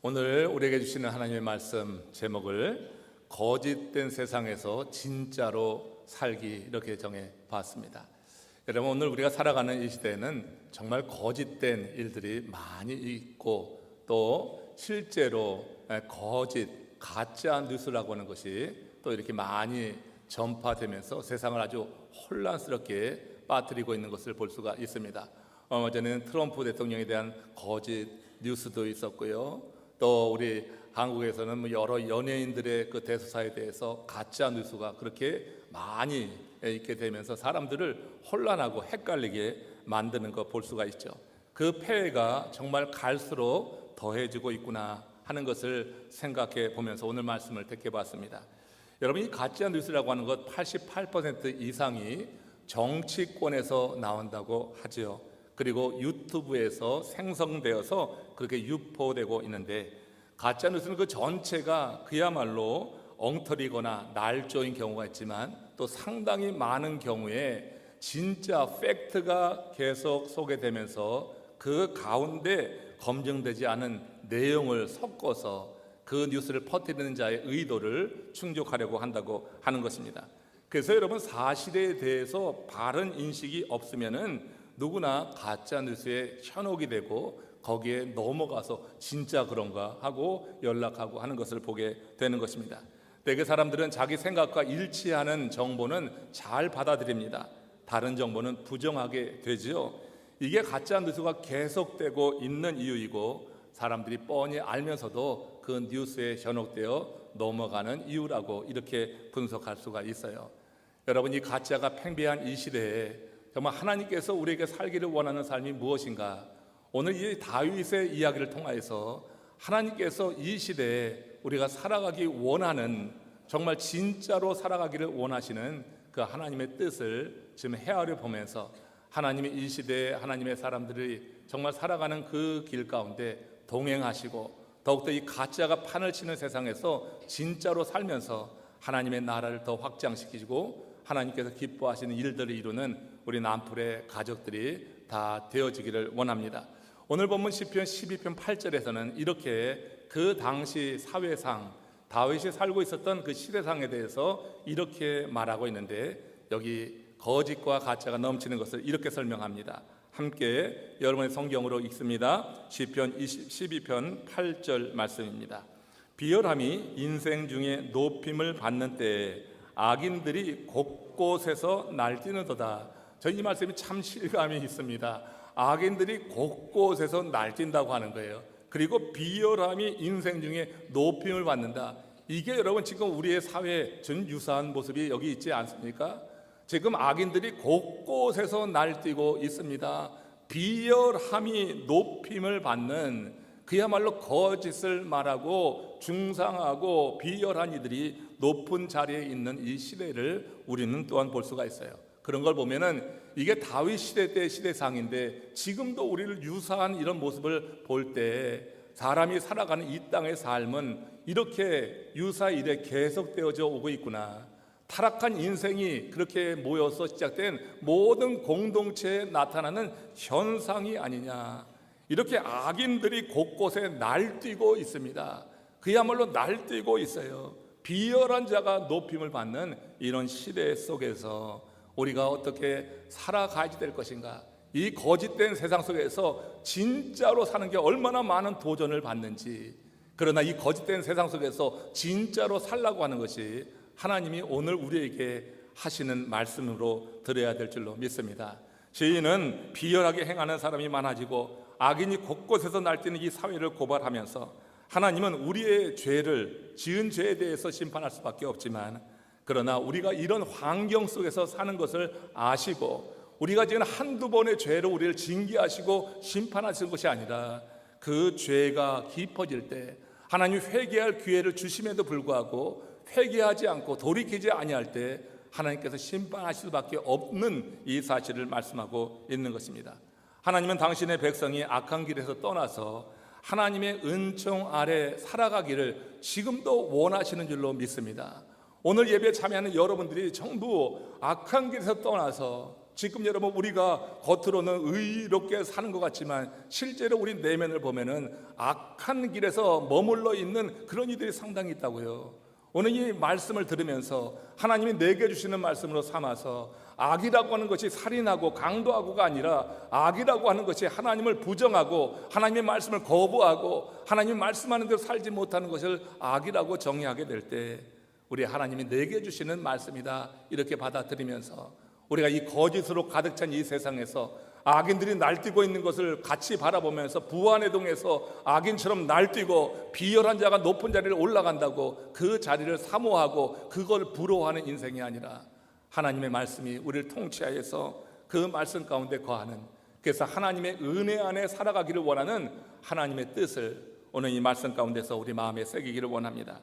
오늘 우리에게 주시는 하나님의 말씀 제목을 거짓된 세상에서 진짜로 살기 이렇게 정해 봤습니다. 여러분, 오늘 우리가 살아가는 이 시대에는 정말 거짓된 일들이 많이 있고 또 실제로 거짓, 가짜 뉴스라고 하는 것이 또 이렇게 많이 전파되면서 세상을 아주 혼란스럽게 빠뜨리고 있는 것을 볼 수가 있습니다. 얼마 전에는 트럼프 대통령에 대한 거짓 뉴스도 있었고요. 또 우리 한국에서는 여러 연예인들의 그 대소사에 대해서 가짜 뉴스가 그렇게 많이 있게 되면서 사람들을 혼란하고 헷갈리게 만드는 거 볼 수가 있죠. 그 폐해가 정말 갈수록 더해지고 있구나 하는 것을 생각해 보면서 오늘 말씀을 택해봤습니다. 여러분, 이 가짜 뉴스라고 하는 것 88% 이상이 정치권에서 나온다고 하죠. 그리고 유튜브에서 생성되어서 그렇게 유포되고 있는데, 가짜 뉴스는 그 전체가 그야말로 엉터리거나 날조인 경우가 있지만 또 상당히 많은 경우에 진짜 팩트가 계속 소개되면서 그 가운데 검증되지 않은 내용을 섞어서 그 뉴스를 퍼뜨리는 자의 의도를 충족하려고 한다고 하는 것입니다. 그래서 여러분, 사실에 대해서 바른 인식이 없으면은 누구나 가짜 뉴스에 현혹이 되고 거기에 넘어가서 진짜 그런가 하고 연락하고 하는 것을 보게 되는 것입니다. 대개 사람들은 자기 생각과 일치하는 정보는 잘 받아들입니다. 다른 정보는 부정하게 되지요. 이게 가짜 뉴스가 계속되고 있는 이유이고 사람들이 뻔히 알면서도 그 뉴스에 현혹되어 넘어가는 이유라고 이렇게 분석할 수가 있어요. 여러분, 이 가짜가 팽배한 이 시대에 정말 하나님께서 우리에게 살기를 원하는 삶이 무엇인가? 오늘 이 다윗의 이야기를 통하여서 하나님께서 이 시대에 우리가 살아가기 원하는, 정말 진짜로 살아가기를 원하시는 그 하나님의 뜻을 지금 헤아려 보면서 하나님이 이 시대에 하나님의 사람들이 정말 살아가는 그 길 가운데 동행하시고 더욱더 이 가짜가 판을 치는 세상에서 진짜로 살면서 하나님의 나라를 더 확장시키고 하나님께서 기뻐하시는 일들을 이루는 우리 남풀의 가족들이 다 되어지기를 원합니다. 오늘 본문 시편 12편 8절에서는 이렇게 그 당시 사회상, 다윗이 살고 있었던 그 시대상에 대해서 이렇게 말하고 있는데, 여기 거짓과 가짜가 넘치는 것을 이렇게 설명합니다. 함께 여러분의 성경으로 읽습니다. 시편 12편 8절 말씀입니다. 비열함이 인생 중에 높임을 받는 때에 악인들이 곳곳에서 날뛰는도다. 저희 이 말씀이 참 실감이 있습니다. 악인들이 곳곳에서 날뛴다고 하는 거예요. 그리고 비열함이 인생 중에 높임을 받는다. 이게 여러분 지금 우리의 사회에 전 유사한 모습이 여기 있지 않습니까? 지금 악인들이 곳곳에서 날뛰고 있습니다. 비열함이 높임을 받는, 그야말로 거짓을 말하고 중상하고 비열한 이들이 높은 자리에 있는 이 시대를 우리는 또한 볼 수가 있어요. 그런 걸 보면은 이게 다윗 시대 때 시대상인데 지금도 우리를 유사한 이런 모습을 볼 때 사람이 살아가는 이 땅의 삶은 이렇게 유사일에 계속되어져 오고 있구나. 타락한 인생이 그렇게 모여서 시작된 모든 공동체에 나타나는 현상이 아니냐. 이렇게 악인들이 곳곳에 날뛰고 있습니다. 그야말로 날뛰고 있어요. 비열한 자가 높임을 받는 이런 시대 속에서 우리가 어떻게 살아가야 될 것인가? 이 거짓된 세상 속에서 진짜로 사는 게 얼마나 많은 도전을 받는지, 그러나 이 거짓된 세상 속에서 진짜로 살라고 하는 것이 하나님이 오늘 우리에게 하시는 말씀으로 들어야 될 줄로 믿습니다. 죄인은 비열하게 행하는 사람이 많아지고 악인이 곳곳에서 날뛰는 이 사회를 고발하면서 하나님은 우리의 죄를, 지은 죄에 대해서 심판할 수밖에 없지만, 그러나 우리가 이런 환경 속에서 사는 것을 아시고 우리가 지은 한두 번의 죄로 우리를 징계하시고 심판하시는 것이 아니라 그 죄가 깊어질 때 하나님이 회개할 기회를 주심에도 불구하고 회개하지 않고 돌이키지 아니할 때 하나님께서 심판하실 수밖에 없는 이 사실을 말씀하고 있는 것입니다. 하나님은 당신의 백성이 악한 길에서 떠나서 하나님의 은총 아래 살아가기를 지금도 원하시는 줄로 믿습니다. 오늘 예배에 참여하는 여러분들이 전부 악한 길에서 떠나서 지금 여러분 우리가 겉으로는 의롭게 사는 것 같지만 실제로 우리 내면을 보면은 악한 길에서 머물러 있는 그런 이들이 상당히 있다고요. 오늘 이 말씀을 들으면서 하나님이 내게 주시는 말씀으로 삼아서 악이라고 하는 것이 살인하고 강도하고가 아니라 악이라고 하는 것이 하나님을 부정하고 하나님의 말씀을 거부하고 하나님이 말씀하는 대로 살지 못하는 것을 악이라고 정의하게 될 때 우리 하나님이 내게 주시는 말씀이다 이렇게 받아들이면서 우리가 이 거짓으로 가득 찬 이 세상에서 악인들이 날뛰고 있는 것을 같이 바라보면서 부안해동에서 악인처럼 날뛰고 비열한 자가 높은 자리를 올라간다고 그 자리를 사모하고 그걸 부러워하는 인생이 아니라 하나님의 말씀이 우리를 통치하여서 그 말씀 가운데 거하는, 그래서 하나님의 은혜 안에 살아가기를 원하는 하나님의 뜻을 오늘 이 말씀 가운데서 우리 마음에 새기기를 원합니다.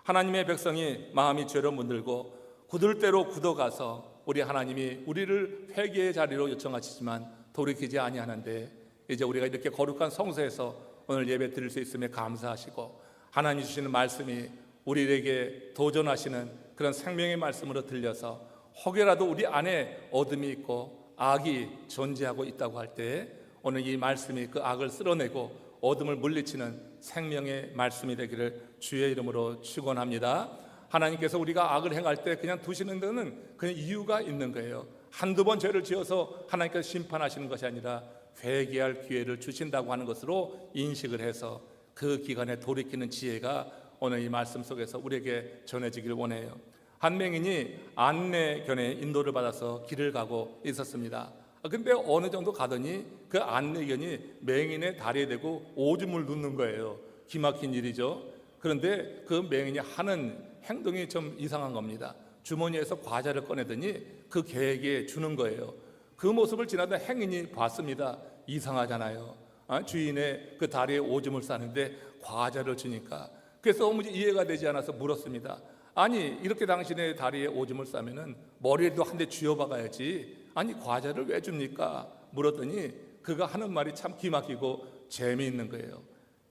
하나님의 백성이 마음이 죄로 문들고 굳을 대로 굳어가서 우리 하나님이 우리를 회개의 자리로 요청하시지만 돌이키지 아니하는데 이제 우리가 이렇게 거룩한 성소에서 오늘 예배 드릴 수 있음에 감사하시고 하나님 주시는 말씀이 우리에게 도전하시는 그런 생명의 말씀으로 들려서 혹여라도 우리 안에 어둠이 있고 악이 존재하고 있다고 할 때 오늘 이 말씀이 그 악을 쓸어내고 어둠을 물리치는 생명의 말씀이 되기를 주의 이름으로 축원합니다. 하나님께서 우리가 악을 행할 때 그냥 두시는 데는 그냥 이유가 있는 거예요. 한두 번 죄를 지어서 하나님께서 심판하시는 것이 아니라 회개할 기회를 주신다고 하는 것으로 인식을 해서 그 기간에 돌이키는 지혜가 오늘 이 말씀 속에서 우리에게 전해지기를 원해요. 한 맹인이 안내견의 인도를 받아서 길을 가고 있었습니다. 근데 어느 정도 가더니 그 안내견이 맹인의 다리에 대고 오줌을 눕는 거예요. 기막힌 일이죠. 그런데 그 맹인이 하는 행동이 좀 이상한 겁니다. 주머니에서 과자를 꺼내더니 그 개에게 주는 거예요. 그 모습을 지나던 행인이 봤습니다. 이상하잖아요. 주인의 그 다리에 오줌을 싸는데 과자를 주니까. 그래서 도무지 이해가 되지 않아서 물었습니다. 아니, 이렇게 당신의 다리에 오줌을 싸면은 머리에도 한 대 쥐어박아야지, 아니 과자를 왜 줍니까? 물었더니 그가 하는 말이 참 기막히고 재미있는 거예요.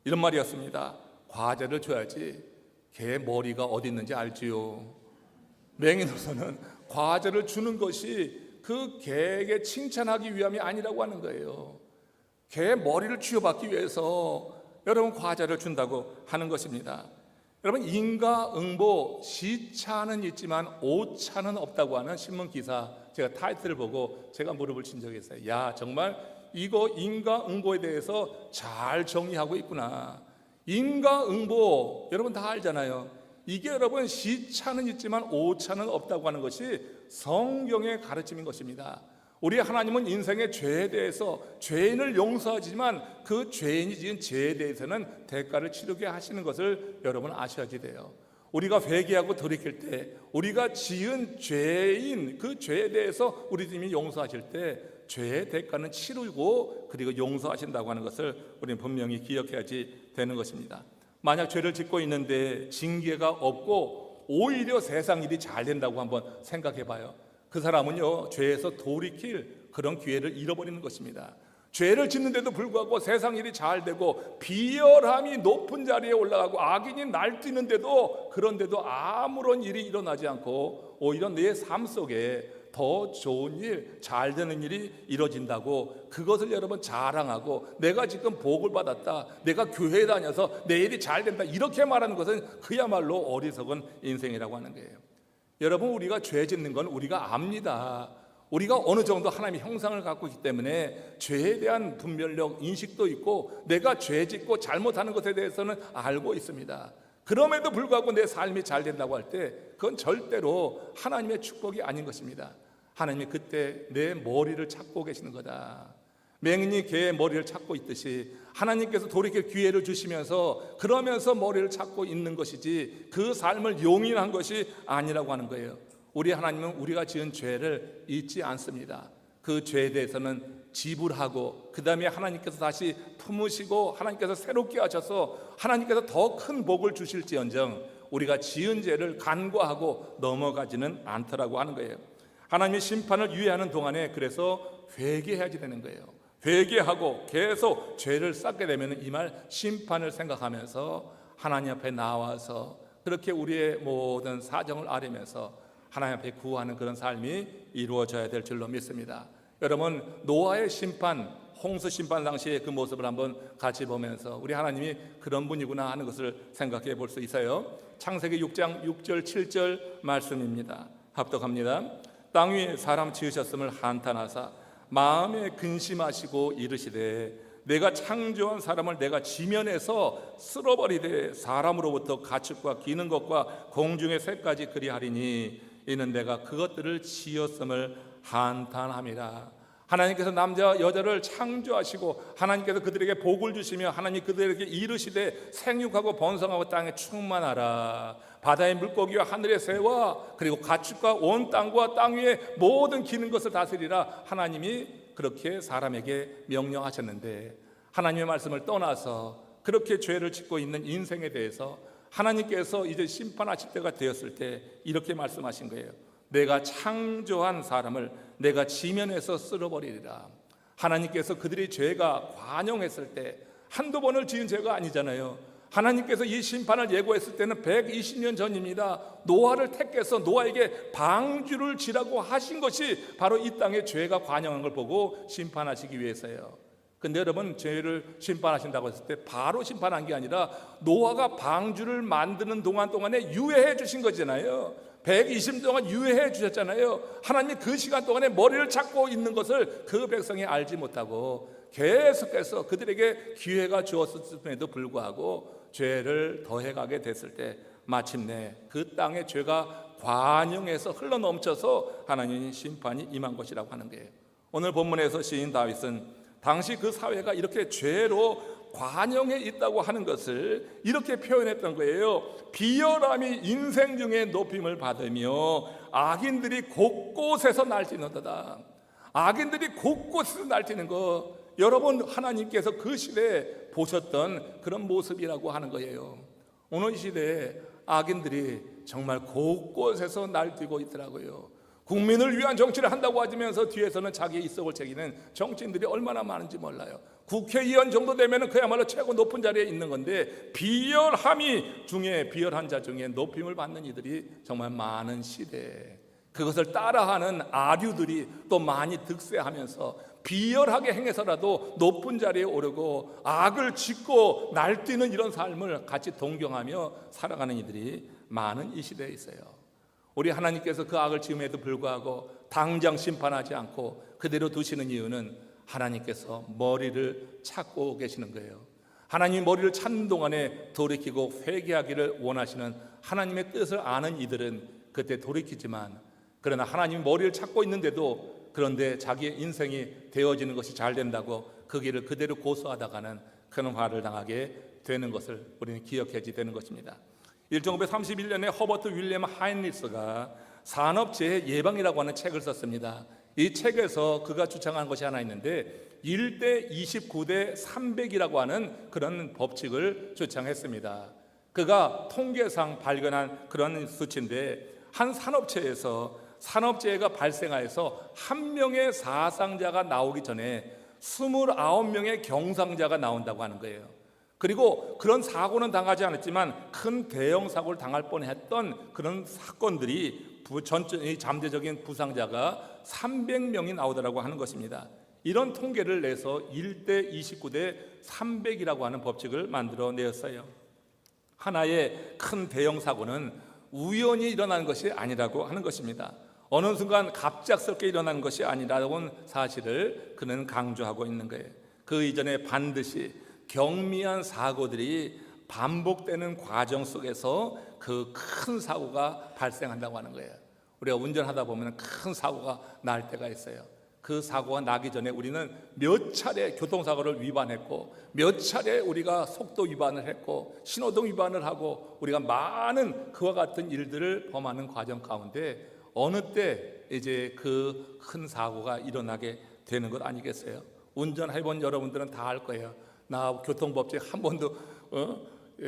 이런 말이었습니다. 과자를 줘야지 개 머리가 어디 있는지 알지요. 맹인으로서는 과자를 주는 것이 그 개에게 칭찬하기 위함이 아니라고 하는 거예요. 개 머리를 쥐어박기 위해서 여러분 과자를 준다고 하는 것입니다. 여러분, 인과응보 시차는 있지만 오차는 없다고 하는 신문 기사 제가 타이틀을 보고 제가 무릎을 친 적이 있어요. 야, 정말 이거 인과응보에 대해서 잘 정의하고 있구나. 인과응보 여러분 다 알잖아요. 이게 여러분 시차는 있지만 오차는 없다고 하는 것이 성경의 가르침인 것입니다. 우리 하나님은 인생의 죄에 대해서 죄인을 용서하지만 그 죄인이 지은 죄에 대해서는 대가를 치르게 하시는 것을 여러분 아셔야지 돼요. 우리가 회개하고 돌이킬 때 우리가 지은 죄인 그 죄에 대해서 우리 주님이 용서하실 때 죄의 대가는 치르고 그리고 용서하신다고 하는 것을 우리는 분명히 기억해야지 되는 것입니다. 만약 죄를 짓고 있는데 징계가 없고 오히려 세상 일이 잘 된다고 한번 생각해 봐요. 그 사람은요, 죄에서 돌이킬 그런 기회를 잃어버리는 것입니다. 죄를 짓는데도 불구하고 세상 일이 잘 되고 비열함이 높은 자리에 올라가고 악인이 날뛰는데도 그런데도 아무런 일이 일어나지 않고 오히려 내 삶 속에 더 좋은 일, 잘 되는 일이 이루어진다고 그것을 여러분 자랑하고 내가 지금 복을 받았다, 내가 교회에 다녀서 내 일이 잘 된다 이렇게 말하는 것은 그야말로 어리석은 인생이라고 하는 거예요. 여러분, 우리가 죄 짓는 건 우리가 압니다. 우리가 어느 정도 하나님의 형상을 갖고 있기 때문에 죄에 대한 분별력, 인식도 있고 내가 죄 짓고 잘못하는 것에 대해서는 알고 있습니다. 그럼에도 불구하고 내 삶이 잘 된다고 할 때 그건 절대로 하나님의 축복이 아닌 것입니다. 하나님이 그때 내 머리를 찾고 계시는 거다. 맹인이 개의 머리를 찾고 있듯이 하나님께서 돌이킬 기회를 주시면서 그러면서 머리를 찾고 있는 것이지 그 삶을 용인한 것이 아니라고 하는 거예요. 우리 하나님은 우리가 지은 죄를 잊지 않습니다. 그 죄에 대해서는 지불하고 그 다음에 하나님께서 다시 품으시고 하나님께서 새롭게 하셔서 하나님께서 더 큰 복을 주실지언정 우리가 지은 죄를 간과하고 넘어가지는 않더라고 하는 거예요. 하나님의 심판을 유예하는 동안에 그래서 회개해야지 되는 거예요. 회개하고 계속 죄를 쌓게 되면 이 말 심판을 생각하면서 하나님 앞에 나와서 그렇게 우리의 모든 사정을 아뢰면서 하나님 앞에 구하는 그런 삶이 이루어져야 될 줄로 믿습니다. 여러분, 노아의 심판, 홍수 심판 당시의 그 모습을 한번 같이 보면서 우리 하나님이 그런 분이구나 하는 것을 생각해 볼 수 있어요. 창세기 6장 6절 7절 말씀입니다. 합독합니다. 땅 위에 사람 지으셨음을 한탄하사 마음에 근심하시고 이르시되 내가 창조한 사람을 내가 지면에서 쓸어버리되 사람으로부터 가축과 기는 것과 공중의 새까지 그리하리니 이는 내가 그것들을 지었음을 한탄함이라. 하나님께서 남자와 여자를 창조하시고 하나님께서 그들에게 복을 주시며 하나님 그들에게 이르시되 생육하고 번성하고 땅에 충만하라. 바다의 물고기와 하늘의 새와 그리고 가축과 온 땅과 땅 위에 모든 기는 것을 다스리라. 하나님이 그렇게 사람에게 명령하셨는데 하나님의 말씀을 떠나서 그렇게 죄를 짓고 있는 인생에 대해서 하나님께서 이제 심판하실 때가 되었을 때 이렇게 말씀하신 거예요. 내가 창조한 사람을 내가 지면에서 쓸어버리리라. 하나님께서 그들의 죄가 관영했을 때 한두 번을 지은 죄가 아니잖아요. 하나님께서 이 심판을 예고했을 때는 120년 전입니다. 노아를 택해서 노아에게 방주를 지라고 하신 것이 바로 이 땅에 죄가 관영한 걸 보고 심판하시기 위해서예요. 근데 여러분, 죄를 심판하신다고 했을 때 바로 심판한 게 아니라 노아가 방주를 만드는 동안에 유예해 주신 거잖아요. 120년 동안 유예해 주셨잖아요. 하나님이 그 시간 동안에 머리를 찾고 있는 것을 그 백성이 알지 못하고 계속해서 그들에게 기회가 주었음에도 불구하고 죄를 더해가게 됐을 때 마침내 그 땅에 죄가 관영해서 흘러넘쳐서 하나님의 심판이 임한 것이라고 하는 거예요. 오늘 본문에서 시인 다윗은 당시 그 사회가 이렇게 죄로 관영해 있다고 하는 것을 이렇게 표현했던 거예요. 비열함이 인생 중에 높임을 받으며 악인들이 곳곳에서 날뛰는도다. 악인들이 곳곳에서 날뛰는 거, 여러분 하나님께서 그 시대에 보셨던 그런 모습이라고 하는 거예요. 오늘 이 시대에 악인들이 정말 곳곳에서 날뛰고 있더라고요. 국민을 위한 정치를 한다고 하면서 뒤에서는 자기의 이석을 챙기는 정치인들이 얼마나 많은지 몰라요. 국회의원 정도 되면 그야말로 최고 높은 자리에 있는 건데 비열함이 중에 비열한 자 중에 높임을 받는 이들이 정말 많은 시대에 그것을 따라하는 아류들이 또 많이 득세하면서 비열하게 행해서라도 높은 자리에 오르고 악을 짓고 날뛰는 이런 삶을 같이 동경하며 살아가는 이들이 많은 이 시대에 있어요. 우리 하나님께서 그 악을 지음에도 불구하고 당장 심판하지 않고 그대로 두시는 이유는 하나님께서 머리를 찾고 계시는 거예요. 하나님이 머리를 찾는 동안에 돌이키고 회개하기를 원하시는 하나님의 뜻을 아는 이들은 그때 돌이키지만, 그러나 하나님이 머리를 찾고 있는데도 그런데 자기의 인생이 되어지는 것이 잘 된다고 그 길을 그대로 고수하다가는 큰 화를 당하게 되는 것을 우리는 기억해야 되는 것입니다. 1931년에 허버트 윌리엄 하인리스가 산업재해 예방이라고 하는 책을 썼습니다. 이 책에서 그가 주장한 것이 하나 있는데 1대 29대 300이라고 하는 그런 법칙을 주장했습니다. 그가 통계상 발견한 그런 수치인데 한 산업체에서 산업재해가 발생하여서 한 명의 사상자가 나오기 전에 29명의 경상자가 나온다고 하는 거예요. 그리고 그런 사고는 당하지 않았지만 큰 대형 사고를 당할 뻔했던 그런 사건들이 잠재적인 부상자가 300명이 나오더라고 하는 것입니다. 이런 통계를 내서 1대 29대 300이라고 하는 법칙을 만들어 내었어요. 하나의 큰 대형 사고는 우연히 일어나는 것이 아니라고 하는 것입니다. 어느 순간 갑작스럽게 일어나는 것이 아니라는 사실을 그는 강조하고 있는 거예요. 그 이전에 반드시 경미한 사고들이 반복되는 과정 속에서 그 큰 사고가 발생한다고 하는 거예요. 우리가 운전하다 보면 큰 사고가 날 때가 있어요. 그 사고가 나기 전에 우리는 몇 차례 교통사고를 위반했고 몇 차례 우리가 속도 위반을 했고 신호등 위반을 하고 우리가 많은 그와 같은 일들을 범하는 과정 가운데 어느 때 이제 그 큰 사고가 일어나게 되는 것 아니겠어요? 운전해본 여러분들은 다 알 거예요. 나 교통법칙 한 번도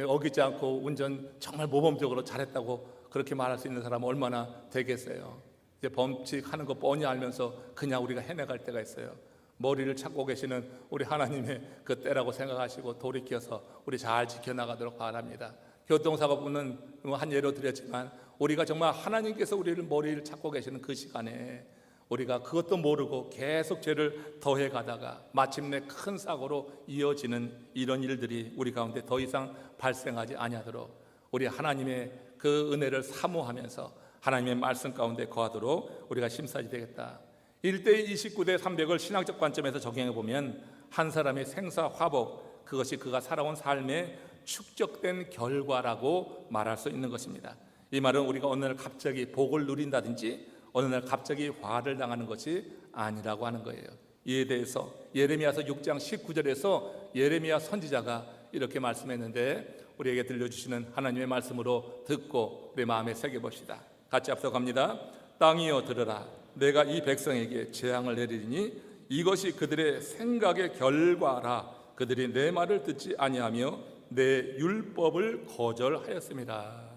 어기지 않고 운전 정말 모범적으로 잘했다고 그렇게 말할 수 있는 사람은 얼마나 되겠어요? 이제 범칙 하는 거 뻔히 알면서 그냥 우리가 해내갈 때가 있어요. 머리를 찾고 계시는 우리 하나님의 그 때라고 생각하시고 돌이켜서 우리 잘 지켜나가도록 바랍니다. 교통사고는 한 예로 드렸지만 우리가 정말 하나님께서 우리를 머리를 찾고 계시는 그 시간에 우리가 그것도 모르고 계속 죄를 더해 가다가 마침내 큰 사고로 이어지는 이런 일들이 우리 가운데 더 이상 발생하지 아니하도록 우리 하나님의 그 은혜를 사모하면서 하나님의 말씀 가운데 거하도록 우리가 심사하지 되겠다. 1대 29대 300을 신학적 관점에서 적용해 보면 한 사람의 생사화복, 그것이 그가 살아온 삶의 축적된 결과라고 말할 수 있는 것입니다. 이 말은 우리가 어느 날 갑자기 복을 누린다든지 어느 날 갑자기 화를 당하는 것이 아니라고 하는 거예요. 이에 대해서 예레미야서 6장 19절에서 예레미야 선지자가 이렇게 말씀했는데 우리에게 들려주시는 하나님의 말씀으로 듣고 우리 마음에 새겨봅시다. 같이 앞서갑니다. 땅이여 들으라. 내가 이 백성에게 재앙을 내리니 이것이 그들의 생각의 결과라. 그들이 내 말을 듣지 아니하며 내 율법을 거절하였습니다.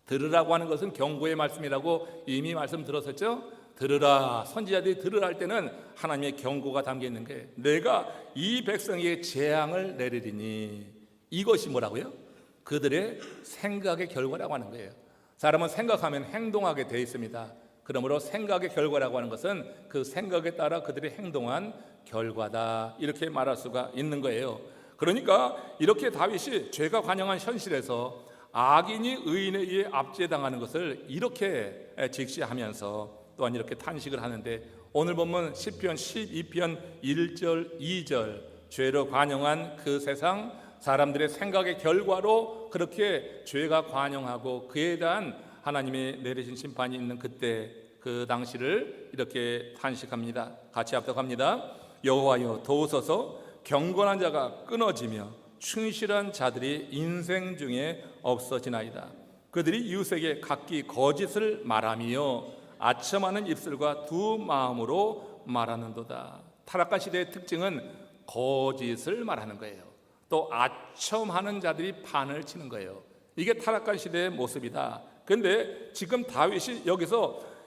들으라고 하는 것은 경고의 말씀이라고 이미 말씀 들었었죠. 들으라, 선지자들이 들으라 할 때는 하나님의 경고가 담겨 있는 게 내가 이 백성에게 재앙을 내리리니 이것이 뭐라고요? 그들의 생각의 결과라고 하는 거예요. 사람은 생각하면 행동하게 되어 있습니다. 그러므로 생각의 결과라고 하는 것은 그 생각에 따라 그들이 행동한 결과다, 이렇게 말할 수가 있는 거예요. 그러니까 이렇게 다윗이 죄가 관영한 현실에서 악인이 의인에 의해 압제당하는 것을 이렇게 직시하면서 또한 이렇게 탄식을 하는데, 오늘 보면 시편 12편 1절 2절 죄로 관영한 그 세상, 사람들의 생각의 결과로 그렇게 죄가 관영하고 그에 대한 하나님의 내리신 심판이 있는 그때 그 당시를 이렇게 탄식합니다. 같이 합독합니다. 여호와여 도우소서. 경건한 자가 끊어지며 충실한 자들이 인생 중에 없어지나이다. 그들이 이웃에게 각기 거짓을 말하며 아첨하는 입술과 두 마음으로 말하는도다. 타락한 시대의 특징은 거짓을 말하는 거예요. 또 아첨하는 자들이 판을 치는 거예요. 이게 타락한 시대의 모습이다. 그런데 지금 다윗이 여기서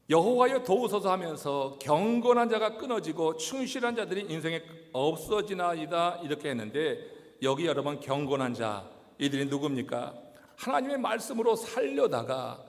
여호와여 도우소서 하면서 경건한 자가 끊어지고 충실한 자들이 인생에 없어지나이다 이렇게 했는데, 여기 여러분 경건한 자, 이들이 누굽니까? 하나님의 말씀으로 살려다가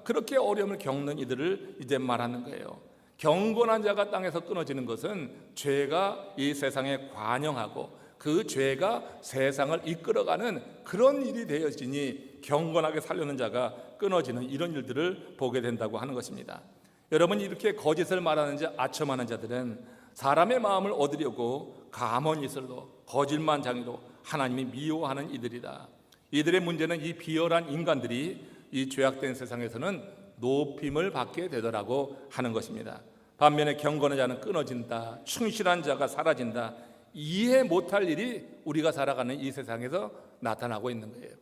그렇게 어려움을 겪는 이들을 이제 말하는 거예요. 경건한 자가 땅에서 끊어지는 것은 죄가 이 세상에 관영하고 그 죄가 세상을 이끌어가는 그런 일이 되어지니 경건하게 살려는 자가 끊어지는 이런 일들을 보게 된다고 하는 것입니다. 여러분, 이렇게 거짓을 말하는 자, 아첨하는 자들은 사람의 마음을 얻으려고 가문 이슬로 거짓말장이로 하나님이 미워하는 이들이다. 이들의 문제는 이 비열한 인간들이 이 죄악된 세상에서는 높임을 받게 되더라고 하는 것입니다. 반면에 경건한 자는 끊어진다, 충실한 자가 사라진다. 이해 못할 일이 우리가 살아가는 이 세상에서 나타나고 있는 거예요.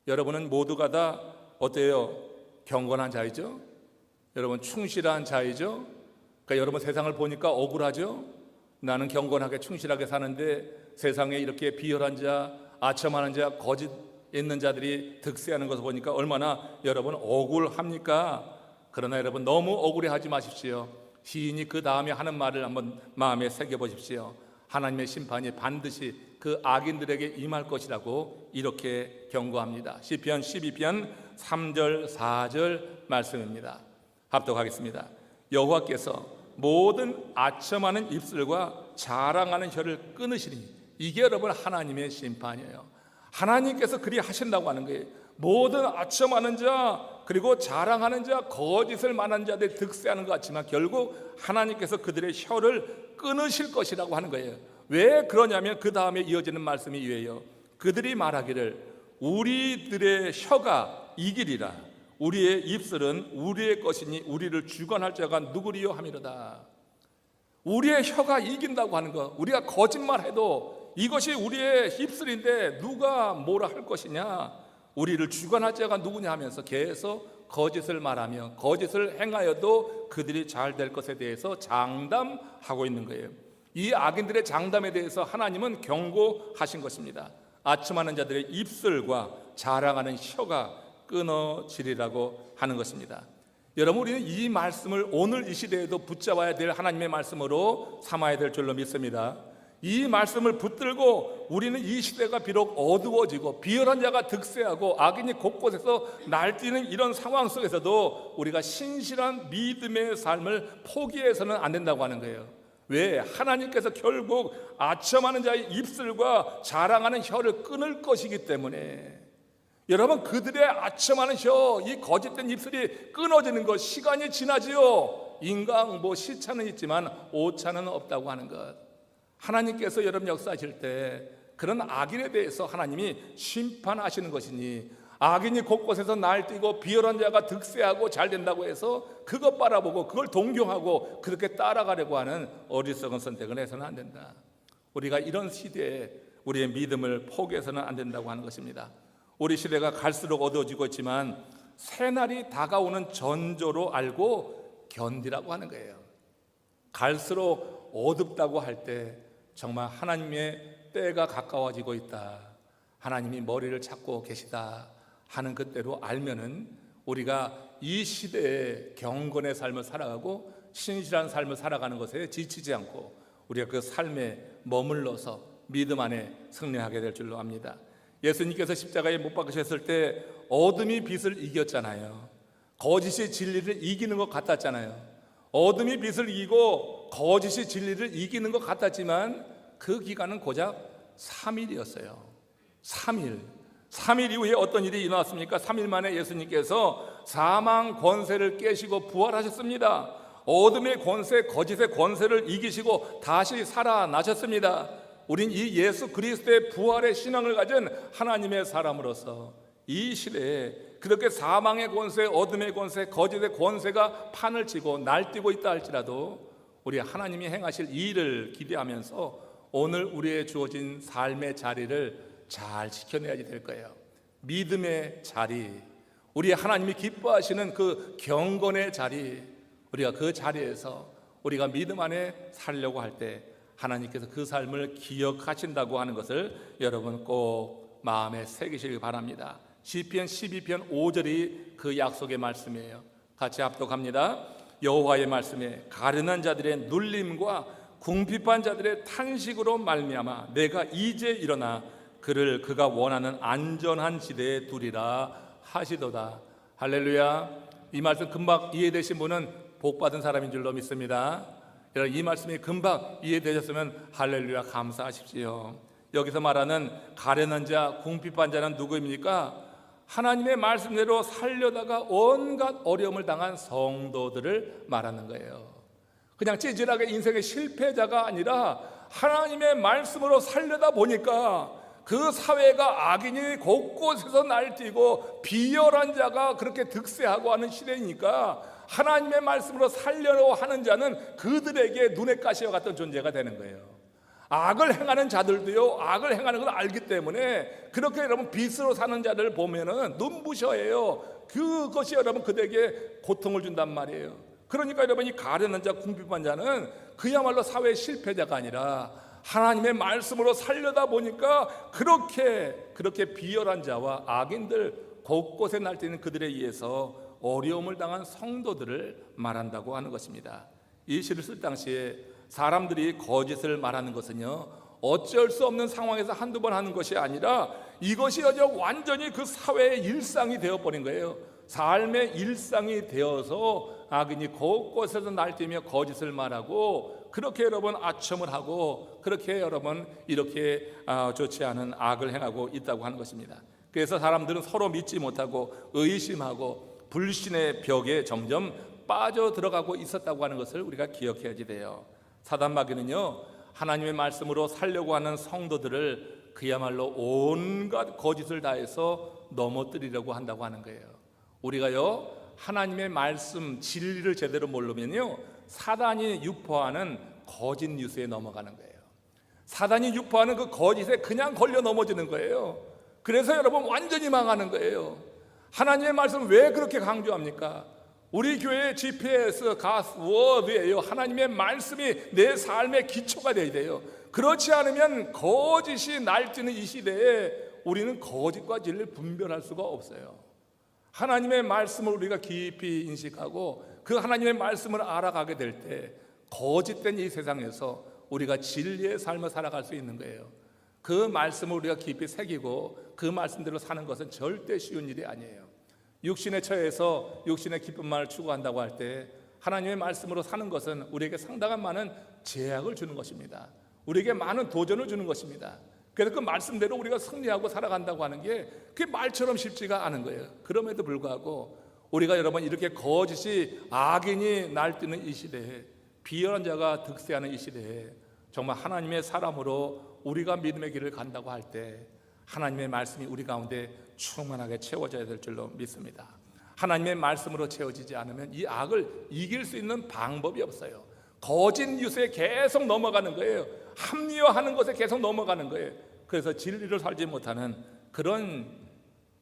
여러분은 모두가 다 어때요? 경건한 자이죠? 여러분 충실한 자이죠? 그러니까 여러분 세상을 보니까 억울하죠? 나는 경건하게 충실하게 사는데 세상에 이렇게 비열한 자, 아첨하는 자, 거짓 있는 자들이 득세하는 것을 보니까 얼마나 여러분 억울합니까? 그러나 여러분 너무 억울해하지 마십시오. 시인이 그 다음에 하는 말을 한번 마음에 새겨보십시오. 하나님의 심판이 반드시 그 악인들에게 임할 것이라고 이렇게 경고합니다. 시편 12편 3절 4절 말씀입니다. 합독하겠습니다. 여호와께서 모든 아첨하는 입술과 자랑하는 혀를 끊으시니, 이게 여러분 하나님의 심판이에요. 하나님께서 그리 하신다고 하는 거예요. 모든 아첨하는 자, 그리고 자랑하는 자, 거짓을 말하는 자들 득세하는 것 같지만 결국 하나님께서 그들의 혀를 끊으실 것이라고 하는 거예요. 왜 그러냐면 그 다음에 이어지는 말씀이 이래요. 그들이 말하기를 우리들의 혀가 이기리라. 우리의 입술은 우리의 것이니 우리를 주관할 자가 누구리요 하미로다. 우리의 혀가 이긴다고 하는 것, 우리가 거짓말해도 이것이 우리의 입술인데 누가 뭐라 할 것이냐, 우리를 주관할 자가 누구냐 하면서 계속 거짓을 말하며 거짓을 행하여도 그들이 잘 될 것에 대해서 장담하고 있는 거예요. 이 악인들의 장담에 대해서 하나님은 경고하신 것입니다. 아첨하는 자들의 입술과 자랑하는 혀가 끊어지리라고 하는 것입니다. 여러분, 우리는 이 말씀을 오늘 이 시대에도 붙잡아야 될 하나님의 말씀으로 삼아야 될 줄로 믿습니다. 이 말씀을 붙들고 우리는 이 시대가 비록 어두워지고 비열한 자가 득세하고 악인이 곳곳에서 날뛰는 이런 상황 속에서도 우리가 신실한 믿음의 삶을 포기해서는 안 된다고 하는 거예요. 왜? 하나님께서 결국 아첨하는 자의 입술과 자랑하는 혀를 끊을 것이기 때문에. 여러분, 그들의 아첨하는 혀, 이 거짓된 입술이 끊어지는 것, 시간이 지나지요. 인강 시차는 있지만 오차는 없다고 하는 것. 하나님께서 여러분 역사하실 때 그런 악인에 대해서 하나님이 심판하시는 것이니, 악인이 곳곳에서 날뛰고 비열한 자가 득세하고 잘 된다고 해서 그것 바라보고 그걸 동경하고 그렇게 따라가려고 하는 어리석은 선택을 해서는 안 된다. 우리가 이런 시대에 우리의 믿음을 포기해서는 안 된다고 하는 것입니다. 우리 시대가 갈수록 어두워지고 있지만 새날이 다가오는 전조로 알고 견디라고 하는 거예요. 갈수록 어둡다고 할 때 정말 하나님의 때가 가까워지고 있다, 하나님이 머리를 찾고 계시다 하는 그때로 알면은 우리가 이 시대에 경건의 삶을 살아가고 신실한 삶을 살아가는 것에 지치지 않고 우리가 그 삶에 머물러서 믿음 안에 승리하게 될 줄로 압니다. 예수님께서 십자가에 못 박으셨을 때 어둠이 빛을 이겼잖아요. 거짓이 진리를 이기는 것 같았잖아요. 어둠이 빛을 이기고 거짓이 진리를 이기는 것 같았지만 그 기간은 고작 3일이었어요. 3일 이후에 어떤 일이 일어났습니까? 3일 만에 예수님께서 사망 권세를 깨시고 부활하셨습니다. 어둠의 권세, 거짓의 권세를 이기시고 다시 살아나셨습니다. 우린 이 예수 그리스도의 부활의 신앙을 가진 하나님의 사람으로서 이 시대에 그렇게 사망의 권세, 어둠의 권세, 거짓의 권세가 판을 치고 날뛰고 있다 할지라도 우리 하나님이 행하실 이 일을 기대하면서 오늘 우리의 주어진 삶의 자리를 잘 지켜내야지 될 거예요. 믿음의 자리, 우리 하나님이 기뻐하시는 그 경건의 자리, 우리가 그 자리에서 우리가 믿음 안에 살려고 할 때 하나님께서 그 삶을 기억하신다고 하는 것을 여러분 꼭 마음에 새기시길 바랍니다. 시편 12편 5절이 그 약속의 말씀이에요. 같이 합독합니다. 여호와의 말씀에 가련한 자들의 눌림과 궁핍한 자들의 탄식으로 말미암아 내가 이제 일어나 그를 그가 원하는 안전한 지대에 두리라 하시도다. 할렐루야. 이 말씀 금방 이해되신 분은 복받은 사람인 줄로 믿습니다. 이 말씀이 금방 이해되셨으면 할렐루야 감사하십시오. 여기서 말하는 가련한 자, 궁핍한 자는 누구입니까? 하나님의 말씀대로 살려다가 온갖 어려움을 당한 성도들을 말하는 거예요. 그냥 찌질하게 인생의 실패자가 아니라 하나님의 말씀으로 살려다 보니까 그 사회가 악인이 곳곳에서 날뛰고 비열한 자가 그렇게 득세하고 하는 시대이니까 하나님의 말씀으로 살려고 하는 자는 그들에게 눈의 가시와 같은 존재가 되는 거예요. 악을 행하는 자들도요, 악을 행하는 걸 알기 때문에 그렇게 여러분 빛으로 사는 자를 보면은 눈부셔해요. 그것이 여러분 그들에게 고통을 준단 말이에요. 그러니까 여러분 이 가련한 자, 궁핍한 자는 그야말로 사회 실패자가 아니라 하나님의 말씀으로 살려다 보니까 그렇게 비열한 자와 악인들 곳곳에 날뛰는 그들에 의해서 어려움을 당한 성도들을 말한다고 하는 것입니다. 이 시를 쓸 당시에 사람들이 거짓을 말하는 것은요, 어쩔 수 없는 상황에서 한두 번 하는 것이 아니라 이것이 완전히 그 사회의 일상이 되어버린 거예요. 삶의 일상이 되어서 악인이 곳곳에서 날뛰며 거짓을 말하고 그렇게 여러분 아첨을 하고 그렇게 여러분 이렇게 좋지 않은 악을 행하고 있다고 하는 것입니다. 그래서 사람들은 서로 믿지 못하고 의심하고 불신의 벽에 점점 빠져 들어가고 있었다고 하는 것을 우리가 기억해야지 돼요. 사단 마귀는요, 하나님의 말씀으로 살려고 하는 성도들을 그야말로 온갖 거짓을 다해서 넘어뜨리려고 한다고 하는 거예요. 우리가요, 하나님의 말씀 진리를 제대로 모르면요, 사단이 유포하는 거짓 뉴스에 넘어가는 거예요. 사단이 유포하는 그 거짓에 그냥 걸려 넘어지는 거예요. 그래서 여러분 완전히 망하는 거예요. 하나님의 말씀 왜 그렇게 강조합니까? 우리 교회의 GPS, God's Word예요. 하나님의 말씀이 내 삶의 기초가 되어야 돼요. 그렇지 않으면 거짓이 날뛰는 이 시대에 우리는 거짓과 진리를 분별할 수가 없어요. 하나님의 말씀을 우리가 깊이 인식하고 그 하나님의 말씀을 알아가게 될 때 거짓된 이 세상에서 우리가 진리의 삶을 살아갈 수 있는 거예요. 그 말씀을 우리가 깊이 새기고 그 말씀대로 사는 것은 절대 쉬운 일이 아니에요. 육신의 처해서 육신의 기쁨만을 추구한다고 할 때 하나님의 말씀으로 사는 것은 우리에게 상당한 많은 제약을 주는 것입니다. 우리에게 많은 도전을 주는 것입니다. 그래서 그 말씀대로 우리가 승리하고 살아간다고 하는 게 그게 말처럼 쉽지가 않은 거예요. 그럼에도 불구하고 우리가 여러분 이렇게 거짓이 악인이 날뛰는 이 시대에, 비열한 자가 득세하는 이 시대에 정말 하나님의 사람으로 우리가 믿음의 길을 간다고 할 때 하나님의 말씀이 우리 가운데 충만하게 채워져야 될 줄로 믿습니다. 하나님의 말씀으로 채워지지 않으면 이 악을 이길 수 있는 방법이 없어요. 거짓 뉴스에 계속 넘어가는 거예요. 합리화하는 것에 계속 넘어가는 거예요. 그래서 진리를 살지 못하는 그런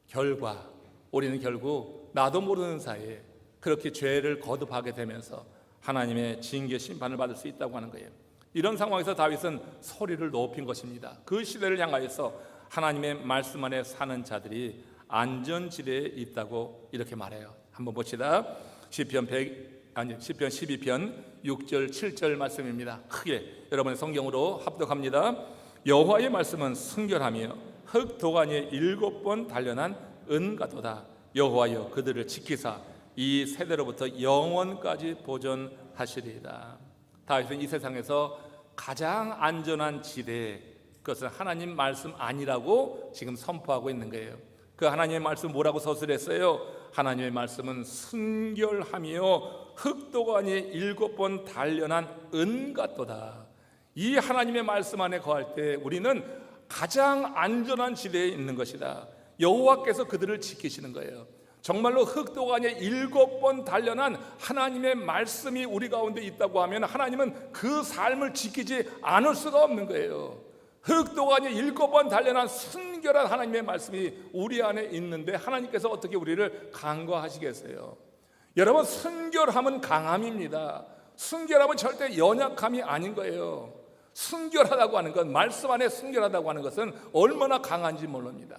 결과, 우리는 결국 나도 모르는 사이에 그렇게 죄를 거듭하게 되면서 하나님의 징계 심판을 받을 수 있다고 하는 거예요. 이런 상황에서 다윗은 소리를 높인 것입니다. 그 시대를 향하여서 하나님의 말씀 안에 사는 자들이 안전지대에 있다고 이렇게 말해요. 한번 봅시다. 시편 12편 6절 7절 말씀입니다. 크게 여러분의 성경으로 합독합니다. 여호와의 말씀은 순결하며 흙도가니에 7번 단련한 은같도다. 여호와여 그들을 지키사 이 세대로부터 영원까지 보존하시리이다. 다윗은 이 세상에서 가장 안전한 지대, 그것은 하나님 말씀 아니라고 지금 선포하고 있는 거예요. 그 하나님의 말씀 뭐라고 서술했어요? 하나님의 말씀은 순결하며 흙도가니에 7번 단련한 은같도다. 이 하나님의 말씀 안에 거할 때 우리는 가장 안전한 지대에 있는 것이다. 여호와께서 그들을 지키시는 거예요. 정말로 흙도가니에 7번 단련한 하나님의 말씀이 우리 가운데 있다고 하면 하나님은 그 삶을 지키지 않을 수가 없는 거예요. 흙도가니에 7번 단련한 순결한 하나님의 말씀이 우리 안에 있는데 하나님께서 어떻게 우리를 간과하시겠어요? 여러분, 순결함은 강함입니다. 순결함은 절대 연약함이 아닌 거예요. 순결하다고 하는 건, 말씀 안에 순결하다고 하는 것은 얼마나 강한지 모릅니다.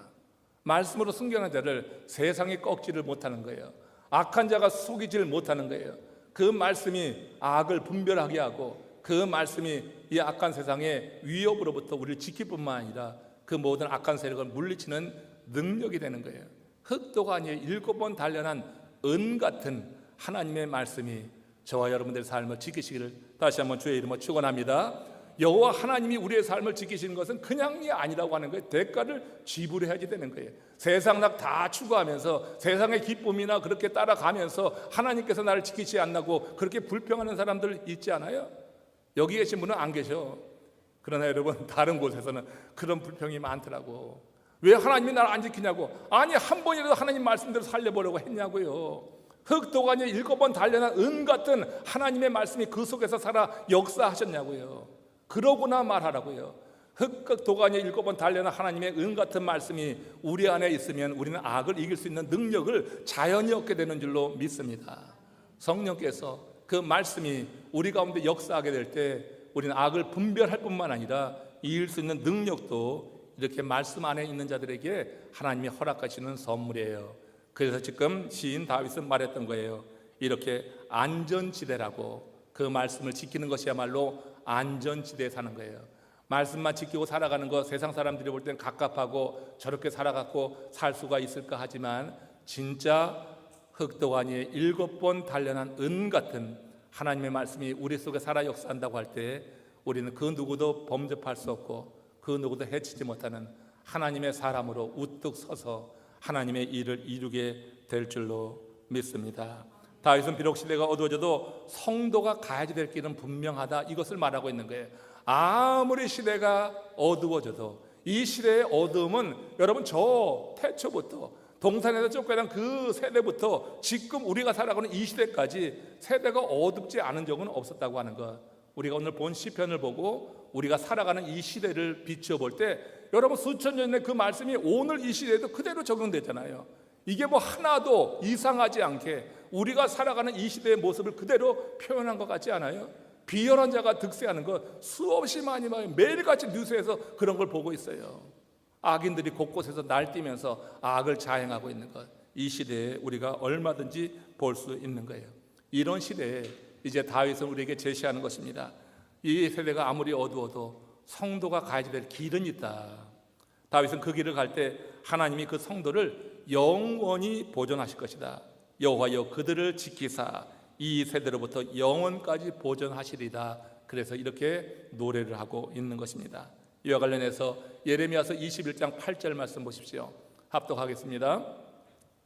말씀으로 순결한 자를 세상이 꺾지를 못하는 거예요. 악한 자가 속이지를 못하는 거예요. 그 말씀이 악을 분별하게 하고 그 말씀이 이 악한 세상의 위협으로부터 우리를 지킬 뿐만 아니라 그 모든 악한 세력을 물리치는 능력이 되는 거예요. 흙도가니에 7번 단련한 은 같은 하나님의 말씀이 저와 여러분들의 삶을 지키시기를 다시 한번 주의 이름으로 축원합니다. 여호와 하나님이 우리의 삶을 지키시는 것은 그냥이 아니라고 하는 거예요. 대가를 지불해야지 되는 거예요. 세상 낙 다 추구하면서 세상의 기쁨이나 그렇게 따라가면서 하나님께서 나를 지키지 않나고 그렇게 불평하는 사람들 있지 않아요? 여기 계신 분은 안 계셔. 그러나 여러분, 다른 곳에서는 그런 불평이 많더라고. 왜 하나님이 나를 안 지키냐고. 아니, 한 번이라도 하나님 말씀대로 살려보려고 했냐고요. 흙도가니에 7번 단련한 은 같은 하나님의 말씀이 그 속에서 살아 역사하셨냐고요. 그러고나 말하라고요. 흙도가니에 7번 단련한 하나님의 은 같은 말씀이 우리 안에 있으면 우리는 악을 이길 수 있는 능력을 자연히 얻게 되는 줄로 믿습니다. 성령께서 그 말씀이 우리 가운데 역사하게 될 때 우리는 악을 분별할 뿐만 아니라 이길 수 있는 능력도 이렇게 말씀 안에 있는 자들에게 하나님이 허락하시는 선물이에요. 그래서 지금 시인 다윗은 말했던 거예요. 이렇게 안전지대라고, 그 말씀을 지키는 것이야말로 안전지대에 사는 거예요. 말씀만 지키고 살아가는 것, 세상 사람들이 볼 때는 갑갑하고 저렇게 살아갖고 살 수가 있을까 하지만 진짜 흙도가니에 7번 단련한 은 같은 하나님의 말씀이 우리 속에 살아 역사한다고 할 때 우리는 그 누구도 범접할 수 없고 그 누구도 해치지 못하는 하나님의 사람으로 우뚝 서서 하나님의 일을 이루게 될 줄로 믿습니다. 다윗은 비록 시대가 어두워져도 성도가 가야 될 길은 분명하다, 이것을 말하고 있는 거예요. 아무리 시대가 어두워져도 이 시대의 어두움은 여러분, 저 태초부터 동산에서 쫓겨난 그 세대부터 지금 우리가 살아가는 이 시대까지 세대가 어둡지 않은 적은 없었다고 하는 것, 우리가 오늘 본 시편을 보고 우리가 살아가는 이 시대를 비추어 볼 때 여러분, 수천 년 전의 그 말씀이 오늘 이 시대에도 그대로 적용되잖아요. 이게 뭐 하나도 이상하지 않게 우리가 살아가는 이 시대의 모습을 그대로 표현한 것 같지 않아요? 비열한 자가 득세하는 것 수없이 많이 매일같이 뉴스에서 그런 걸 보고 있어요. 악인들이 곳곳에서 날뛰면서 악을 자행하고 있는 것, 이 시대에 우리가 얼마든지 볼 수 있는 거예요. 이런 시대에 이제 다윗은 우리에게 제시하는 것입니다. 이 세대가 아무리 어두워도 성도가 가야 될 길은 있다. 다윗은 그 길을 갈 때 하나님이 그 성도를 영원히 보존하실 것이다. 여호와여 그들을 지키사 이 세대로부터 영원까지 보존하시리다. 그래서 이렇게 노래를 하고 있는 것입니다. 이와 관련해서 예레미야서 21장 8절 말씀 보십시오. 합독하겠습니다.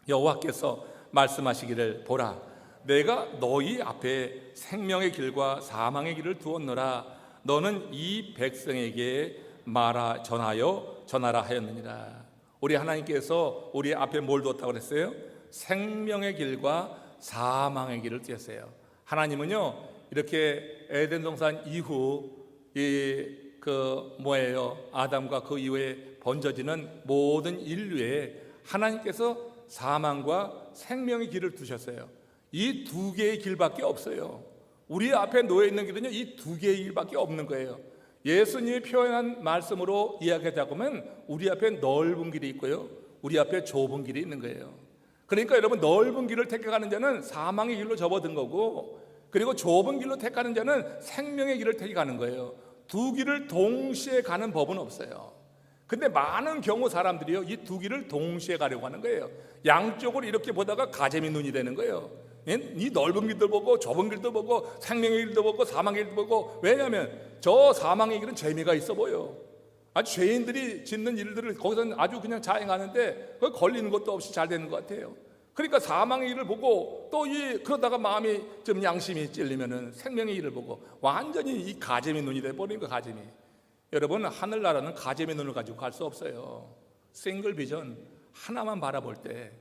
여호와께서 말씀하시기를 보라 내가 너희 앞에 생명의 길과 사망의 길을 두었노라. 너는 이 백성에게 전하라 하였느니라. 우리 하나님께서 우리 앞에 뭘 두었다고 그랬어요? 생명의 길과 사망의 길을 두었어요. 하나님은요 이렇게 에덴 동산 이후 아담과 그 이후에 번져지는 모든 인류에 하나님께서 사망과 생명의 길을 두셨어요. 이 두 개의 길밖에 없어요. 우리 앞에 놓여 있는 길은요 이 두 개의 길밖에 없는 거예요. 예수님이 표현한 말씀으로 이야기하자 보면 우리 앞에 넓은 길이 있고요 우리 앞에 좁은 길이 있는 거예요. 그러니까 여러분 넓은 길을 택하는 자는 사망의 길로 접어든 거고, 그리고 좁은 길로 택하는 자는 생명의 길을 택하는 거예요. 두 길을 동시에 가는 법은 없어요. 근데 많은 경우 사람들이요 이 두 길을 동시에 가려고 하는 거예요. 양쪽으로 이렇게 보다가 가재미 눈이 되는 거예요. 이 넓은 길도 보고 좁은 길도 보고 생명의 길도 보고 사망의 길도 보고. 왜냐하면 저 사망의 길은 재미가 있어 보여. 아주 죄인들이 짓는 일들을 거기서는 아주 그냥 자행하는데 거기 걸리는 것도 없이 잘 되는 것 같아요. 그러니까 사망의 일을 보고 또 그러다가 마음이 좀 양심이 찔리면은 생명의 일을 보고 완전히 이 가재미 눈이 돼버리는 거. 가재미. 여러분 하늘나라는 가재미 눈을 가지고 갈 수 없어요. 싱글 비전 하나만 바라볼 때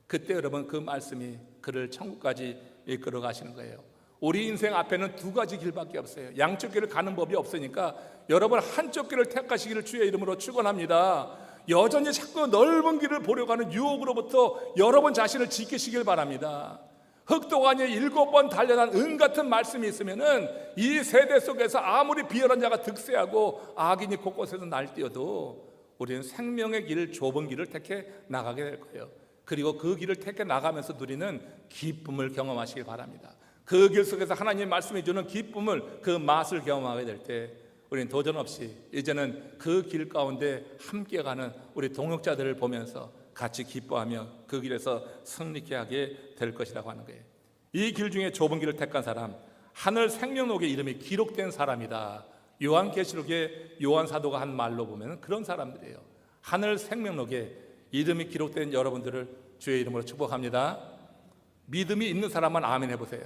그때 여러분 그 말씀이 그를 천국까지 이끌어 가시는 거예요. 우리 인생 앞에는 두 가지 길밖에 없어요. 양쪽 길을 가는 법이 없으니까 여러분 한쪽 길을 택하시기를 주의 이름으로 축원합니다. 여전히 자꾸 넓은 길을 보려고 하는 유혹으로부터 여러분 자신을 지키시길 바랍니다. 흑도가니에 7번 단련한 은 같은 말씀이 있으면은 이 세대 속에서 아무리 비열한 자가 득세하고 악인이 곳곳에서 날뛰어도 우리는 생명의 길, 좁은 길을 택해 나가게 될 거예요. 그리고 그 길을 택해 나가면서 누리는 기쁨을 경험하시길 바랍니다. 그 길 속에서 하나님이 말씀해 주는 기쁨을, 그 맛을 경험하게 될 때 우리는 도전 없이 이제는 그 길 가운데 함께 가는 우리 동역자들을 보면서 같이 기뻐하며 그 길에서 승리케 하게 될 것이라고 하는 거예요. 이 길 중에 좁은 길을 택한 사람, 하늘 생명록에 이름이 기록된 사람이다. 요한계시록에 요한 사도가 한 말로 보면 그런 사람들이에요. 하늘 생명록에 이름이 기록된 여러분들을 주의 이름으로 축복합니다. 믿음이 있는 사람만 아멘 해보세요.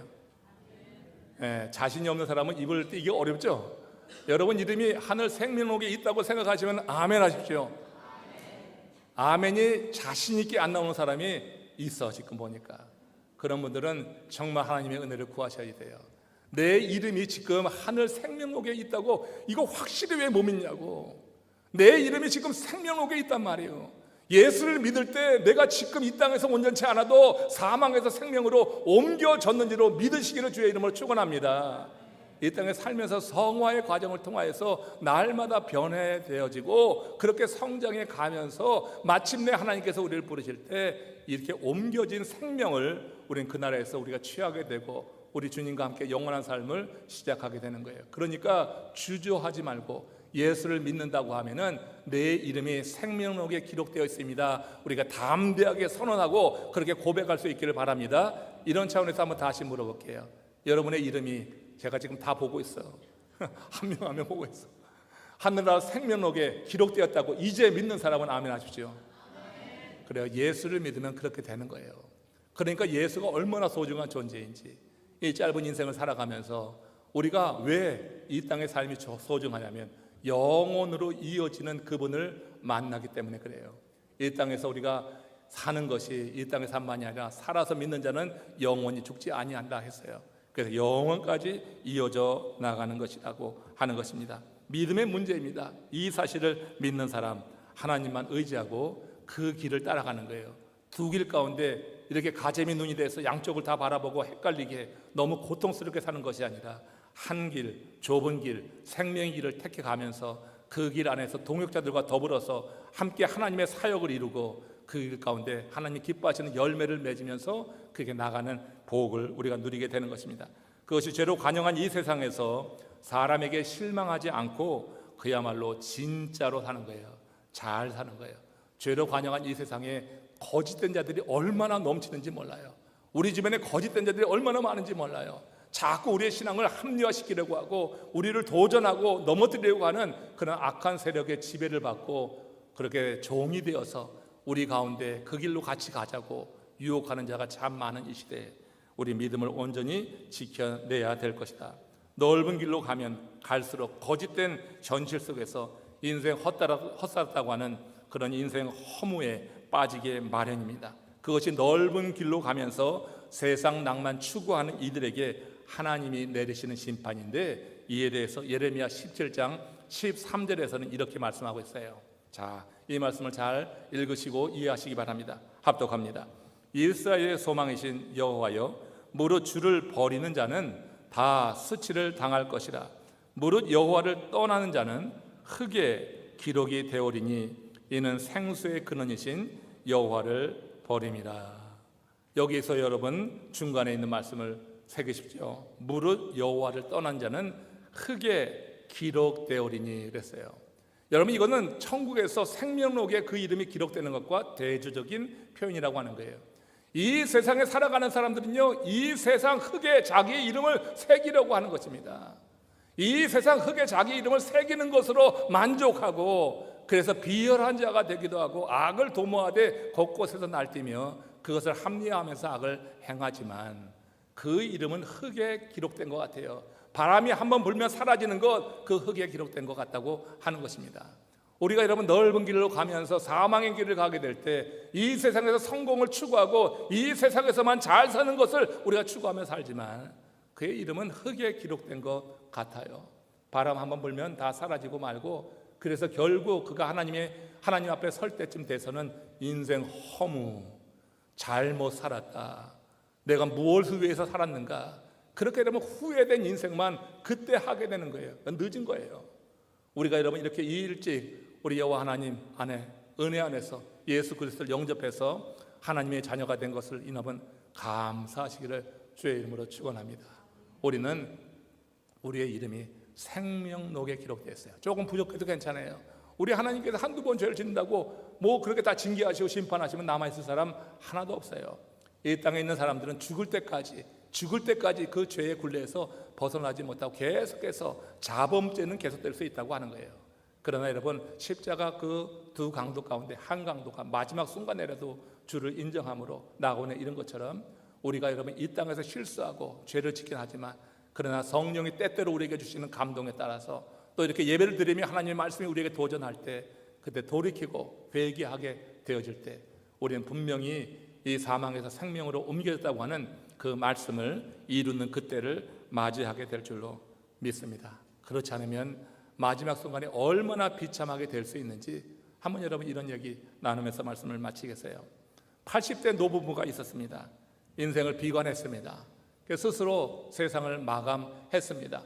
자신이 없는 사람은 입을 띄기 어렵죠. 여러분 이름이 하늘 생명록에 있다고 생각하시면 아멘 하십시오. 아멘이 자신 있게 안 나오는 사람이 있어. 지금 보니까 그런 분들은 정말 하나님의 은혜를 구하셔야 돼요. 내 이름이 지금 하늘 생명록에 있다고 이거 확실히 왜 못 믿냐고. 내 이름이 지금 생명록에 있단 말이에요. 예수를 믿을 때 내가 지금 이 땅에서 온전치 않아도 사망에서 생명으로 옮겨졌는지로 믿으시기를 주의 이름으로 축원합니다. 이 땅에 살면서 성화의 과정을 통하여서 날마다 변해되어지고 그렇게 성장해 가면서 마침내 하나님께서 우리를 부르실 때 이렇게 옮겨진 생명을 우리는 그 나라에서 우리가 취하게 되고 우리 주님과 함께 영원한 삶을 시작하게 되는 거예요. 그러니까 주저하지 말고 예수를 믿는다고 하면은 내 이름이 생명록에 기록되어 있습니다. 우리가 담대하게 선언하고 그렇게 고백할 수 있기를 바랍니다. 이런 차원에서 한번 다시 물어볼게요. 여러분의 이름이 제가 지금 다 보고 있어요. 한 명 한 명 보고 있어. 하늘나라 생명록에 기록되었다고 이제 믿는 사람은 아멘 하십시오. 그래요. 예수를 믿으면 그렇게 되는 거예요. 그러니까 예수가 얼마나 소중한 존재인지 이 짧은 인생을 살아가면서 우리가 왜 이 땅의 삶이 소중하냐면 영원으로 이어지는 그분을 만나기 때문에 그래요. 이 땅에서 우리가 사는 것이 이 땅의 삶만이 아니라 살아서 믿는 자는 영원히 죽지 아니한다 했어요. 그래서 영원까지 이어져 나가는 것이라고 하는 것입니다. 믿음의 문제입니다. 이 사실을 믿는 사람, 하나님만 의지하고 그 길을 따라가는 거예요. 두 길 가운데 이렇게 가재미 눈이 돼서 양쪽을 다 바라보고 헷갈리게 너무 고통스럽게 사는 것이 아니라 한 길, 좁은 길, 생명의 길을 택해 가면서 그 길 안에서 동역자들과 더불어서 함께 하나님의 사역을 이루고 그 길 가운데 하나님이 기뻐하시는 열매를 맺으면서 그게 나가는 복을 우리가 누리게 되는 것입니다. 그것이 죄로 관영한 이 세상에서 사람에게 실망하지 않고 그야말로 진짜로 사는 거예요. 잘 사는 거예요. 죄로 관영한 이 세상에 거짓된 자들이 얼마나 넘치는지 몰라요. 우리 주변에 거짓된 자들이 얼마나 많은지 몰라요. 자꾸 우리의 신앙을 합리화시키려고 하고 우리를 도전하고 넘어뜨리려고 하는 그런 악한 세력의 지배를 받고 그렇게 종이 되어서 우리 가운데 그 길로 같이 가자고 유혹하는 자가 참 많은 이 시대에 우리 믿음을 온전히 지켜내야 될 것이다. 넓은 길로 가면 갈수록 거짓된 현실 속에서 인생 헛살았다고 하는 그런 인생 허무에 빠지게 마련입니다. 그것이 넓은 길로 가면서 세상 낭만 추구하는 이들에게 하나님이 내리시는 심판인데, 이에 대해서 예레미야 17장 13절에서는 이렇게 말씀하고 있어요. 자, 이 말씀을 잘 읽으시고 이해하시기 바랍니다. 합독합니다. 이스라엘의 소망이신 여호와여, 무릇 주를 버리는 자는 다 수치를 당할 것이라. 무릇 여호와를 떠나는 자는 흙에 기록이 되오리니 이는 생수의 근원이신 여호와를 버림이라. 여기에서 여러분 중간에 있는 말씀을 새기십시오. 무릇 여호와를 떠난 자는 흙에 기록되오리니 그랬어요. 여러분, 이거는 천국에서 생명록에 그 이름이 기록되는 것과 대조적인 표현이라고 하는 거예요. 이 세상에 살아가는 사람들은요, 이 세상 흙에 자기의 이름을 새기려고 하는 것입니다. 이 세상 흙에 자기 이름을 새기는 것으로 만족하고, 그래서 비열한 자가 되기도 하고 악을 도모하되 곳곳에서 날뛰며 그것을 합리화하면서 악을 행하지만 그 이름은 흙에 기록된 것 같아요. 바람이 한번 불면 사라지는 것, 그 흙에 기록된 것 같다고 하는 것입니다. 우리가 여러분 넓은 길로 가면서 사망의 길을 가게 될 때 이 세상에서 성공을 추구하고 이 세상에서만 잘 사는 것을 우리가 추구하며 살지만 그의 이름은 흙에 기록된 것 같아요. 바람 한번 불면 다 사라지고 말고, 그래서 결국 그가 하나님 앞에 설 때쯤 돼서는 인생 허무, 잘못 살았다, 내가 무엇을 위해서 살았는가, 그렇게 되면 후회된 인생만 그때 하게 되는 거예요. 늦은 거예요. 우리가 여러분 이렇게 일찍 우리 여호와 하나님 안에 은혜 안에서 예수 그리스도를 영접해서 하나님의 자녀가 된 것을 여러분 감사하시기를 주의 이름으로 축원합니다. 우리는 우리의 이름이 생명록에 기록되어 있어요. 조금 부족해도 괜찮아요. 우리 하나님께서 한두 번 죄를 짓는다고 뭐 그렇게 다 징계하시고 심판하시면 남아있을 사람 하나도 없어요. 이 땅에 있는 사람들은 죽을 때까지 그 죄의 굴레에서 벗어나지 못하고 계속해서 자범죄는 계속될 수 있다고 하는 거예요. 그러나 여러분, 십자가 그 두 강도 가운데 한 강도가 마지막 순간에라도 주를 인정함으로 나오는 이런 것처럼 우리가 여러분 이 땅에서 실수하고 죄를 짓긴 하지만 그러나 성령이 때때로 우리에게 주시는 감동에 따라서 또 이렇게 예배를 드리며 하나님의 말씀이 우리에게 도전할 때, 그때 돌이키고 회개하게 되어질 때 우리는 분명히 이 사망에서 생명으로 옮겨졌다고 하는 그 말씀을 이루는 그때를 맞이하게 될 줄로 믿습니다. 그렇지 않으면 마지막 순간에 얼마나 비참하게 될 수 있는지 한번 여러분 이런 얘기 나누면서 말씀을 마치겠어요. 80대 노부부가 있었습니다. 인생을 비관했습니다. 스스로 세상을 마감했습니다.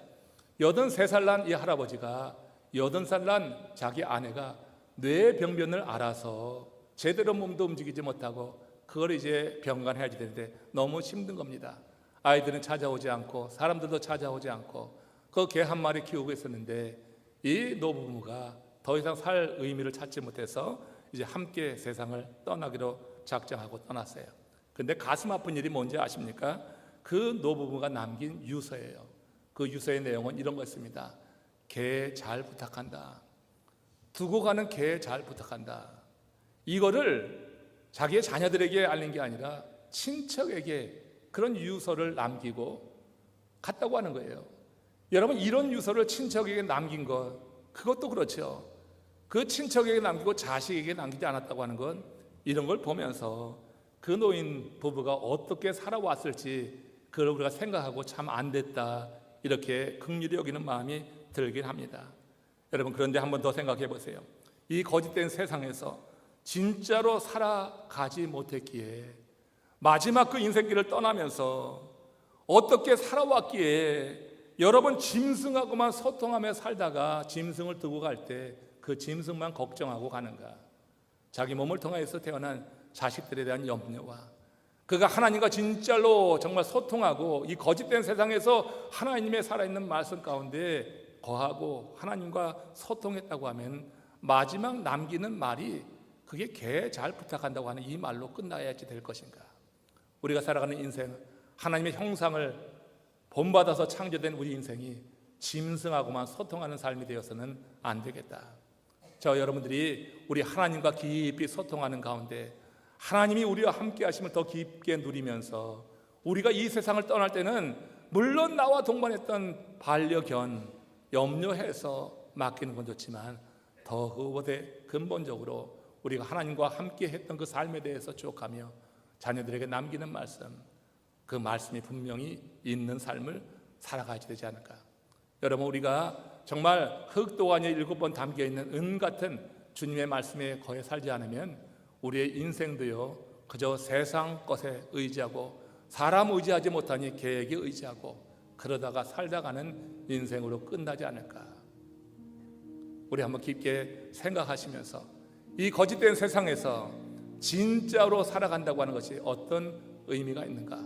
83살 난 이 할아버지가 80살 난 자기 아내가 뇌병변을 앓아서 제대로 몸도 움직이지 못하고 그걸 이제 병간해야지 되는데 너무 힘든 겁니다. 아이들은 찾아오지 않고 사람들도 찾아오지 않고 그 개 한 마리 키우고 있었는데 이 노부부가 더 이상 살 의미를 찾지 못해서 이제 함께 세상을 떠나기로 작정하고 떠났어요. 근데 가슴 아픈 일이 뭔지 아십니까? 그 노부부가 남긴 유서예요. 그 유서의 내용은 이런 것입니다. 개 잘 부탁한다. 두고 가는 개 잘 부탁한다. 이거를 자기의 자녀들에게 알린 게 아니라 친척에게 그런 유서를 남기고 갔다고 하는 거예요. 여러분, 이런 유서를 친척에게 남긴 것, 그것도 그렇죠. 그 친척에게 남기고 자식에게 남기지 않았다고 하는 건 이런 걸 보면서 그 노인 부부가 어떻게 살아왔을지 그걸 우리가 생각하고 참 안 됐다, 이렇게 긍휼히 여기는 마음이 들긴 합니다. 여러분, 그런데 한 번 더 생각해 보세요. 이 거짓된 세상에서 진짜로 살아가지 못했기에 마지막 그 인생길을 떠나면서 어떻게 살아왔기에 여러분 짐승하고만 소통하며 살다가 짐승을 두고 갈 때 그 짐승만 걱정하고 가는가? 자기 몸을 통해서 태어난 자식들에 대한 염려와 그가 하나님과 진짜로 정말 소통하고 이 거짓된 세상에서 하나님의 살아있는 말씀 가운데 거하고 하나님과 소통했다고 하면 마지막 남기는 말이 그게 개 잘 부탁한다고 하는 이 말로 끝나야지 될 것인가? 우리가 살아가는 인생, 하나님의 형상을 본받아서 창조된 우리 인생이 짐승하고만 소통하는 삶이 되어서는 안 되겠다. 저 여러분들이 우리 하나님과 깊이 소통하는 가운데 하나님이 우리와 함께 하심을 더 깊게 누리면서 우리가 이 세상을 떠날 때는 물론 나와 동반했던 반려견 염려해서 맡기는 건 좋지만 더 그보다 근본적으로 우리가 하나님과 함께 했던 그 삶에 대해서 쭉 가며 자녀들에게 남기는 말씀, 그 말씀이 분명히 있는 삶을 살아가야 되지 않을까. 여러분, 우리가 정말 흑도안에 7번 담겨있는 은 같은 주님의 말씀에 거해 살지 않으면 우리의 인생도요 그저 세상 것에 의지하고 사람 의지하지 못하니 계획에 의지하고 그러다가 살다가는 인생으로 끝나지 않을까. 우리 한번 깊게 생각하시면서 이 거짓된 세상에서 진짜로 살아간다고 하는 것이 어떤 의미가 있는가.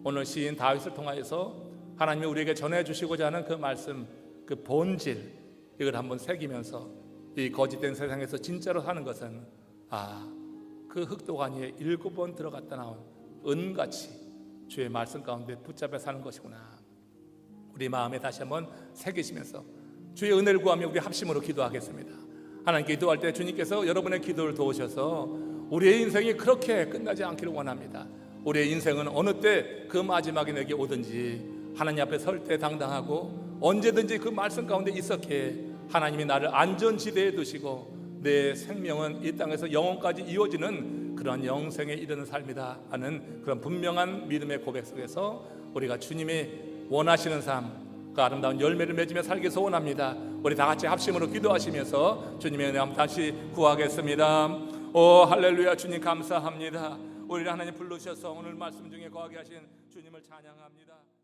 오늘 시인 다윗을 통하여서 하나님이 우리에게 전해주시고자 하는 그 말씀, 그 본질, 이걸 한번 새기면서 이 거짓된 세상에서 진짜로 사는 것은 그 흑도가니에 7번 들어갔다 나온 은같이 주의 말씀 가운데 붙잡혀 사는 것이구나. 우리 마음에 다시 한번 새기시면서 주의 은혜를 구하며 우리 합심으로 기도하겠습니다. 하나님께 기도할 때 주님께서 여러분의 기도를 도우셔서 우리의 인생이 그렇게 끝나지 않기를 원합니다. 우리의 인생은 어느 때 그 마지막이 내게 오든지 하나님 앞에 설 때 당당하고 언제든지 그 말씀 가운데 있었기에 하나님이 나를 안전지대에 두시고 내 생명은 이 땅에서 영원까지 이어지는 그런 영생에 이르는 삶이다 하는 그런 분명한 믿음의 고백 속에서 우리가 주님이 원하시는 삶, 그 아름다운 열매를 맺으며 살기 소원합니다. 우리 다 같이 합심으로 기도하시면서 주님의 은혜 한번 다시 구하겠습니다. 오 할렐루야. 주님 감사합니다. 우리를 하나님 부르셔서 오늘 말씀 중에 거하게 하신 주님을 찬양합니다.